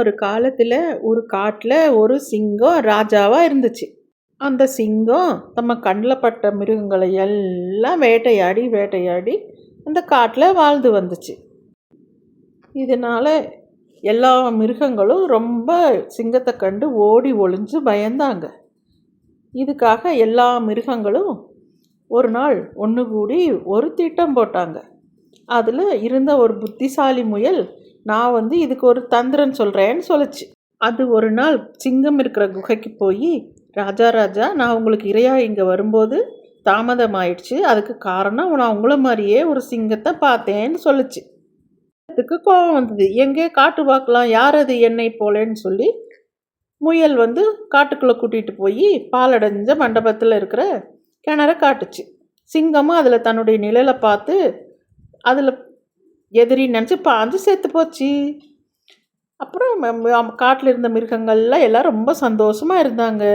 ஒரு காலத்தில் ஒரு காட்டில் ஒரு சிங்கம் ராஜாவாக இருந்துச்சு. அந்த சிங்கம் நம்ம கண்ணில் பட்ட மிருகங்களை எல்லாம் வேட்டையாடி வேட்டையாடி அந்த காட்டில் வாழ்ந்து வந்துச்சு. இதனால் எல்லா மிருகங்களும் ரொம்ப சிங்கத்தை கண்டு ஓடி ஒளிஞ்சு பயந்தாங்க. இதுக்காக எல்லா மிருகங்களும் ஒரு நாள் ஒன்று கூடி ஒரு திட்டம் போட்டாங்க. அதில் இருந்த ஒரு புத்திசாலி முயல், நான் இதுக்கு ஒரு தந்திரம் சொல்கிறேன்னு சொல்லிச்சு. அது ஒரு நாள் சிங்கம் இருக்கிற குகைக்கு போய், ராஜா நான் உங்களுக்கு இரையாக இங்கே வரும்போது தாமதமாயிடுச்சு, அதுக்கு காரணம் நான் உங்களை மாதிரியே ஒரு சிங்கத்தை பார்த்தேன்னு சொல்லிச்சு. அதுக்கு கோபம் வந்தது. எங்கே காட்டு பார்க்கலாம், யார் அது என்னை போலேன்னு சொல்லி முயல் காட்டுக்குள்ளே கூட்டிகிட்டு போய் பாலடைஞ்ச மண்டபத்தில் இருக்கிற கிணற காட்டுச்சு. சிங்கமும் அதில் தன்னுடைய நிழலை பார்த்து அதில் எதிரி நினச்சி பாஞ்சு செத்து போச்சு. அப்புறம் காட்டில் இருந்த மிருகங்கள்லாம் எல்லாம் ரொம்ப சந்தோஷமாக இருந்தாங்க.